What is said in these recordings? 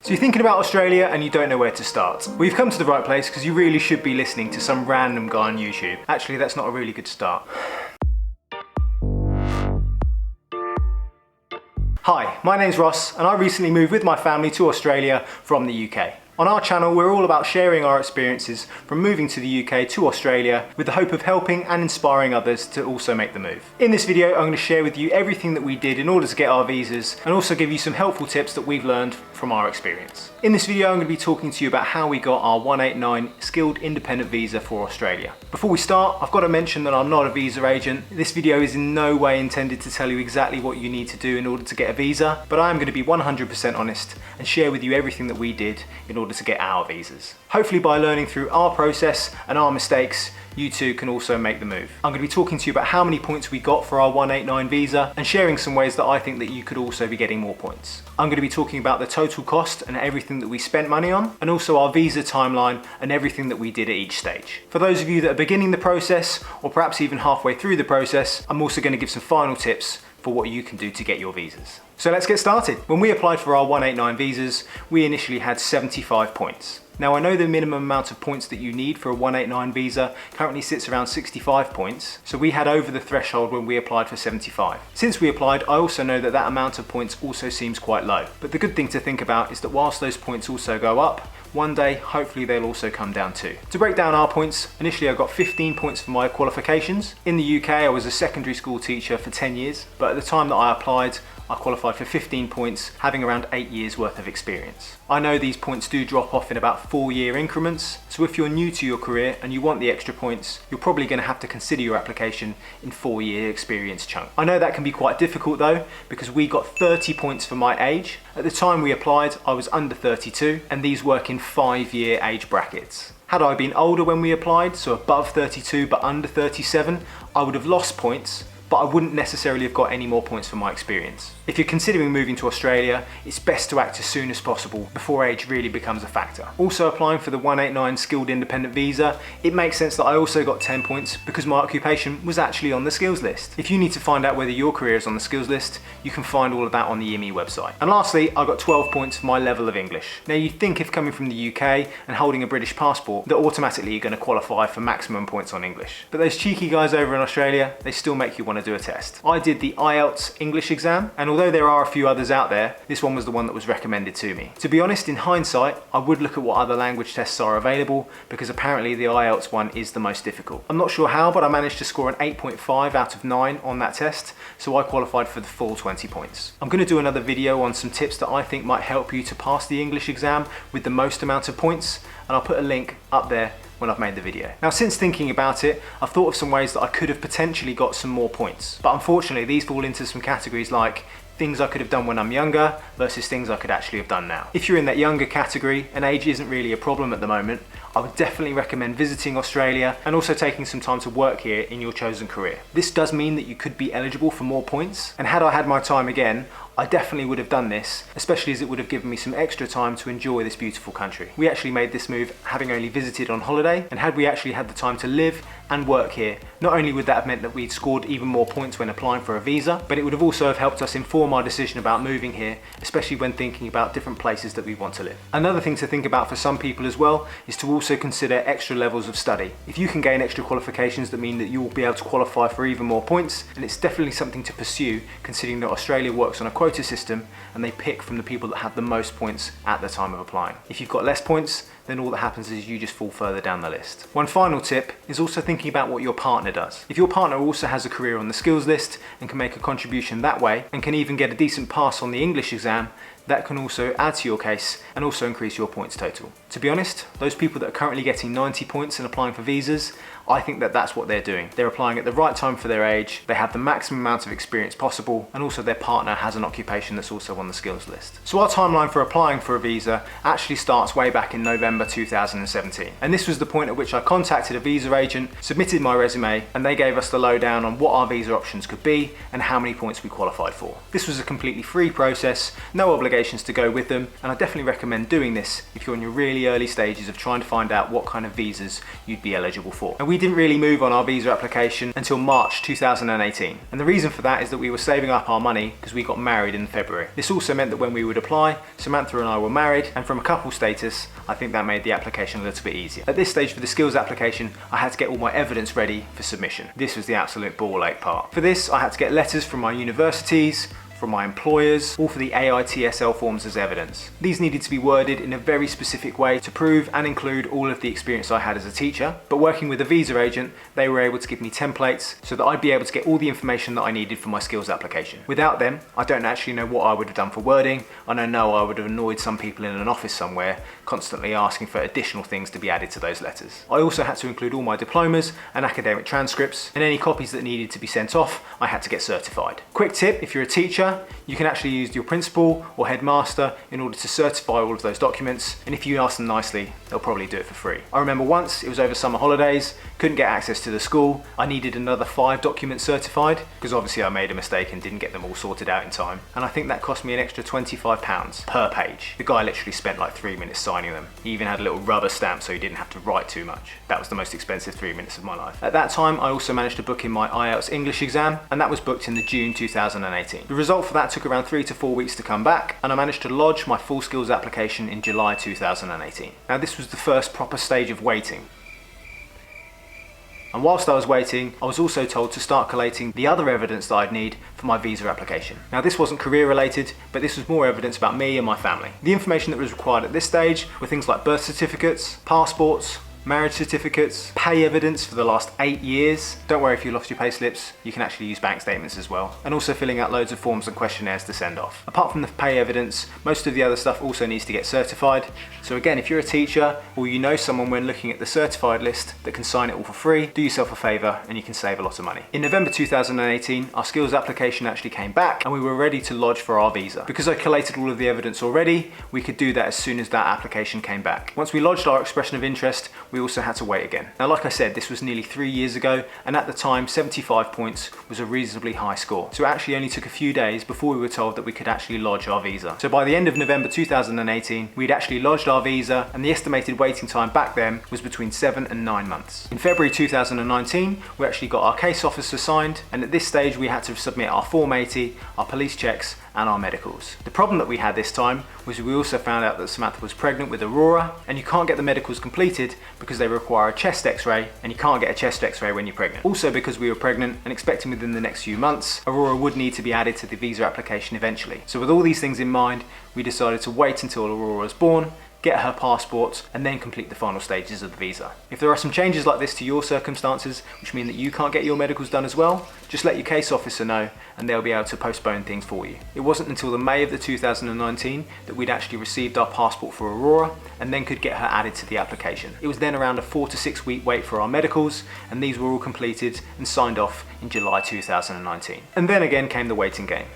So you're thinking about Australia and you don't know where to start. Well, you've come to the right place because you really should be listening to some random guy on YouTube. Actually, that's not a really good start. Hi, my name's Ross and I recently moved with my family to Australia from the UK. On our channel, we're all about sharing our experiences from moving to the UK to Australia with the hope of helping and inspiring others to also make the move. In this video, I'm going to share with you everything that we did in order to get our visas and also give you some helpful tips that we've learned from our experience. In this video, I'm going to be talking to you about how we got our 189 skilled independent visa for Australia. Before we start, I've got to mention that I'm not a visa agent. This video is in no way intended to tell you exactly what you need to do in order to get a visa, but I am going to be 100% honest and share with you everything that we did in order to get our visas. Hopefully by learning through our process and our mistakes, you too can also make the move. I'm going to be talking to you about how many points we got for our 189 visa and sharing some ways that I think that you could also be getting more points. I'm going to be talking about the total cost and everything that we spent money on, and also our visa timeline and everything that we did at each stage. For those of you that are beginning the process, or perhaps even halfway through the process, I'm also going to give some final tips for what you can do to get your visas. So let's get started. When we applied for our 189 visas, we initially had 75 points. Now I know the minimum amount of points that you need for a 189 visa currently sits around 65 points, so we had over the threshold when we applied for 75. Since we applied, I also know that that amount of points also seems quite low. But the good thing to think about is that whilst those points also go up, one day, hopefully they'll also come down too. To break down our points, initially I got 15 points for my qualifications. In the UK, I was a secondary school teacher for 10 years, but at the time that I applied, I qualified for 15 points, having around 8 years worth of experience. I know these points do drop off in about 4-year increments, so if you're new to your career and you want the extra points, you're probably going to have to consider your application in 4-year experience chunk. I know that can be quite difficult though, because we got 30 points for my age. At the time we applied, I was under 32, and these work in 5-year age brackets. Had I been older when we applied, so above 32 but under 37, I would have lost points, but I wouldn't necessarily have got any more points for my experience. If you're considering moving to Australia, it's best to act as soon as possible before age really becomes a factor. Also applying for the 189 skilled independent visa, it makes sense that I also got 10 points because my occupation was actually on the skills list. If you need to find out whether your career is on the skills list, you can find all of that on the IMI website. And lastly, I got 12 points for my level of English. Now you'd think if coming from the UK and holding a British passport that automatically you're going to qualify for maximum points on English. But those cheeky guys over in Australia, they still make you want to do a test. I did the IELTS English exam, and although there are a few others out there, this one was the one that was recommended to me. To be honest, in hindsight, I would look at what other language tests are available, because apparently the IELTS one is the most difficult. I'm not sure how, but I managed to score an 8.5 out of 9 on that test, so I qualified for the full 20 points. I'm going to do another video on some tips that I think might help you to pass the English exam with the most amount of points, and I'll put a link up there when I've made the video. Now since thinking about it, I've thought of some ways that I could have potentially got some more points. But unfortunately these fall into some categories like things I could have done when I'm younger versus things I could actually have done now. If you're in that younger category and age isn't really a problem at the moment, I would definitely recommend visiting Australia and also taking some time to work here in your chosen career. This does mean that you could be eligible for more points, and had I had my time again, I definitely would have done this, especially as it would have given me some extra time to enjoy this beautiful country. We actually made this move having only visited on holiday, and had we actually had the time to live and work here, not only would that have meant that we'd scored even more points when applying for a visa, but it would have also have helped us inform our decision about moving here, especially when thinking about different places that we want to live. Another thing to think about for some people as well is to also consider extra levels of study. If you can gain extra qualifications that mean that you will be able to qualify for even more points, then it's definitely something to pursue, considering that Australia works on a quota system and they pick from the people that have the most points at the time of applying. If you've got less points, then all that happens is you just fall further down the list. One final tip is also thinking about what your partner does. If your partner also has a career on the skills list and can make a contribution that way, and can even get a decent pass on the English exam, that can also add to your case and also increase your points total. To be honest, those people that are currently getting 90 points and applying for visas, I think that that's what they're doing. They're applying at the right time for their age, they have the maximum amount of experience possible, and also their partner has an occupation that's also on the skills list. So our timeline for applying for a visa actually starts way back in November 2017. And this was the point at which I contacted a visa agent, submitted my resume, and they gave us the lowdown on what our visa options could be and how many points we qualified for. This was a completely free process, no obligation obligations to go with them, and I definitely recommend doing this if you're in your really early stages of trying to find out what kind of visas you'd be eligible for. And we didn't really move on our visa application until March 2018, and the reason for that is that we were saving up our money because we got married in February. This also meant that when we would apply, Samantha and I were married, and from a couple status, I think that made the application a little bit easier. At this stage for the skills application, I had to get all my evidence ready for submission. This was the absolute ball ache part. For this, I had to get letters from my universities, from my employers, all for the AITSL forms as evidence. These needed to be worded in a very specific way to prove and include all of the experience I had as a teacher, but working with a visa agent, they were able to give me templates so that I'd be able to get all the information that I needed for my skills application. Without them, I don't actually know what I would have done for wording, and I know I would have annoyed some people in an office somewhere, constantly asking for additional things to be added to those letters. I also had to include all my diplomas and academic transcripts, and any copies that needed to be sent off, I had to get certified. Quick tip, if you're a teacher, you can actually use your principal or headmaster in order to certify all of those documents, and if you ask them nicely, they'll probably do it for free. I remember once, it was over summer holidays, couldn't get access to the school, I needed another 5 documents certified, because obviously I made a mistake and didn't get them all sorted out in time, and I think that cost me an extra £25 per page. The guy literally spent like 3 minutes signing them. He even had a little rubber stamp so he didn't have to write too much. That was the most expensive 3 minutes of my life. At that time, I also managed to book in my IELTS English exam, and that was booked in the June 2018. The result for that took around 3 to 4 weeks to come back, and I managed to lodge my full skills application in July 2018. Now this was the first proper stage of waiting. And whilst I was waiting, I was also told to start collating the other evidence that I'd need for my visa application. Now this wasn't career related, but this was more evidence about me and my family. The information that was required at this stage were things like birth certificates, passports, marriage certificates, pay evidence for the last 8 years. Don't worry if you lost your pay slips, you can actually use bank statements as well. And also filling out loads of forms and questionnaires to send off. Apart from the pay evidence, most of the other stuff also needs to get certified. So again, if you're a teacher or you know someone when looking at the certified list that can sign it all for free, do yourself a favour and you can save a lot of money. In November 2018, our skills application actually came back and we were ready to lodge for our visa. Because I collated all of the evidence already, we could do that as soon as that application came back. Once we lodged our expression of interest, we also had to wait again. Now, like I said, this was nearly 3 years ago, and at the time, 75 points was a reasonably high score. So it actually only took a few days before we were told that we could actually lodge our visa. So by the end of November 2018, we'd actually lodged our visa, and the estimated waiting time back then was between 7 and 9 months. In February 2019, we actually got our case officer signed, and at this stage, we had to submit our Form 80, our police checks, and our medicals. The problem that we had this time was we also found out that Samantha was pregnant with Aurora, and you can't get the medicals completed because they require a chest x-ray, and you can't get a chest x-ray when you're pregnant. Also, because we were pregnant and expecting within the next few months, Aurora would need to be added to the visa application eventually. So with all these things in mind, we decided to wait until Aurora was born, get her passport, and then complete the final stages of the visa. If there are some changes like this to your circumstances, which mean that you can't get your medicals done as well, just let your case officer know and they'll be able to postpone things for you. It wasn't until the May of the 2019 that we'd actually received our passport for Aurora and then could get her added to the application. It was then around a 4 to 6 week wait for our medicals, and these were all completed and signed off in July 2019. And then again came the waiting game.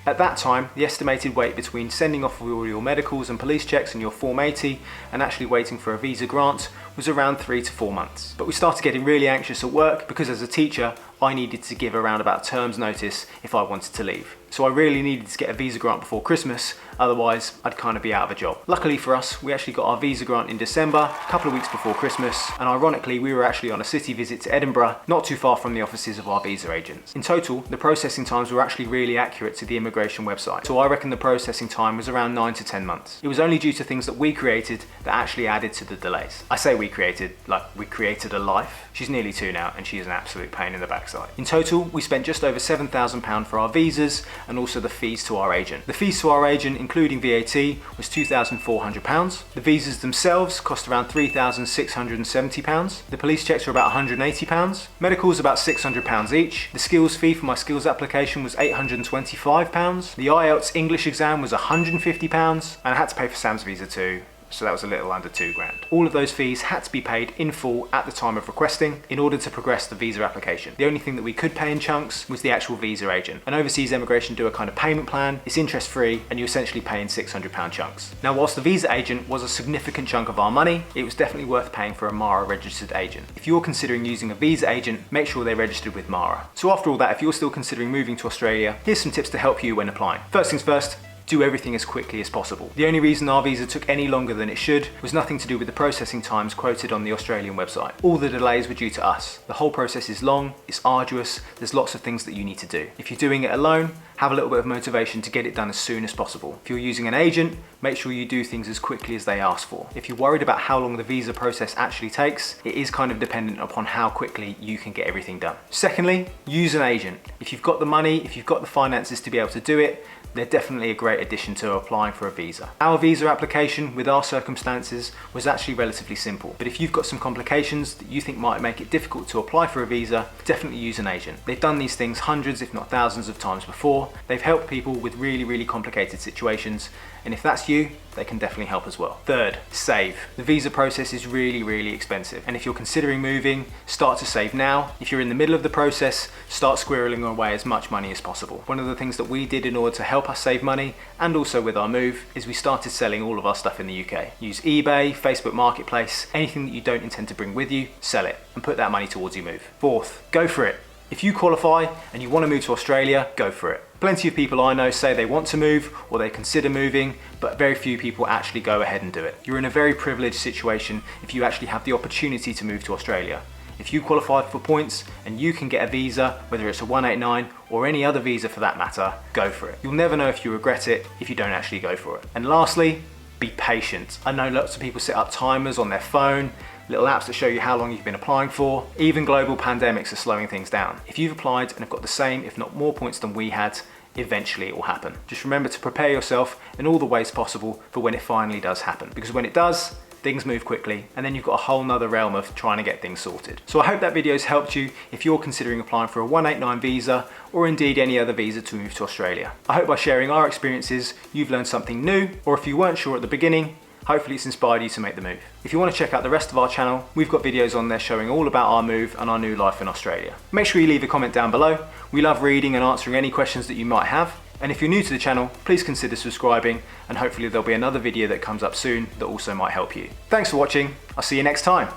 At that time, the estimated wait between sending off all your medicals and police checks and your Form 80 and actually waiting for a visa grant was around 3 to 4 months. But we started getting really anxious at work because as a teacher, I needed to give around about term's notice if I wanted to leave. So I really needed to get a visa grant before Christmas, otherwise I'd kind of be out of a job. Luckily for us, we actually got our visa grant in December, a couple of weeks before Christmas, and ironically we were actually on a city visit to Edinburgh, not too far from the offices of our visa agents. In total, the processing times were actually really accurate to the immigration website, so I reckon the processing time was around 9 to 10 months. It was only due to things that we created that actually added to the delays. I say we created, like we created a life. She's nearly 2 now and she is an absolute pain in the backside. In total, we spent just over £7,000 for our visas and also the fees to our agent. The fees to our agent, including VAT, was £2,400. The visas themselves cost around £3,670. The police checks were about £180. Medicals about £600 each. The skills fee for my skills application was £825. The IELTS English exam was £150, and I had to pay for Sam's visa too. So that was a little under £2,000. All of those fees had to be paid in full at the time of requesting in order to progress the visa application. The only thing that we could pay in chunks was the actual visa agent. And overseas immigration do a kind of payment plan, it's interest free, and you essentially pay in £600 chunks. Now, whilst the visa agent was a significant chunk of our money, it was definitely worth paying for a MARA registered agent. If you're considering using a visa agent, make sure they're registered with MARA. So after all that, if you're still considering moving to Australia, here's some tips to help you when applying. First things first, do everything as quickly as possible. The only reason our visa took any longer than it should was nothing to do with the processing times quoted on the Australian website. All the delays were due to us. The whole process is long, it's arduous, there's lots of things that you need to do. If you're doing it alone, have a little bit of motivation to get it done as soon as possible. If you're using an agent, make sure you do things as quickly as they ask for. If you're worried about how long the visa process actually takes, it is kind of dependent upon how quickly you can get everything done. Secondly, use an agent. If you've got the money, if you've got the finances to be able to do it, they're definitely a great addition to applying for a visa. Our visa application with our circumstances was actually relatively simple, but if you've got some complications that you think might make it difficult to apply for a visa, definitely use an agent. They've done these things hundreds if not thousands of times before. They've helped people with really complicated situations, and if that's you, they can definitely help as well. Third, save. The visa process is really expensive, and if you're considering moving, start to save now. If you're in the middle of the process, start squirreling away as much money as possible. One of the things that we did in order to help us save money, and also with our move, is we started selling all of our stuff in the UK. Use eBay, Facebook Marketplace, anything that you don't intend to bring with you, sell it, and put that money towards your move. Fourth, go for it. If you qualify and you want to move to Australia, go for it. Plenty of people I know say they want to move or they consider moving, but very few people actually go ahead and do it. You're in a very privileged situation if you actually have the opportunity to move to Australia. If you qualify for points and you can get a visa, whether it's a 189 or any other visa for that matter, go for it. You'll never know if you regret it if you don't actually go for it. And lastly, be patient. I know lots of people set up timers on their phone, little apps that show you how long you've been applying for. Even global pandemics are slowing things down. If you've applied and have got the same, if not more points than we had, eventually it will happen. Just remember to prepare yourself in all the ways possible for when it finally does happen. Because when it does, things move quickly, and then you've got a whole nother realm of trying to get things sorted. So I hope that video's helped you if you're considering applying for a 189 visa or indeed any other visa to move to Australia. I hope by sharing our experiences, you've learned something new, or if you weren't sure at the beginning, hopefully it's inspired you to make the move. If you want to check out the rest of our channel, we've got videos on there showing all about our move and our new life in Australia. Make sure you leave a comment down below. We love reading and answering any questions that you might have. And if you're new to the channel, please consider subscribing, and hopefully there'll be another video that comes up soon that also might help you. Thanks for watching. I'll see you next time.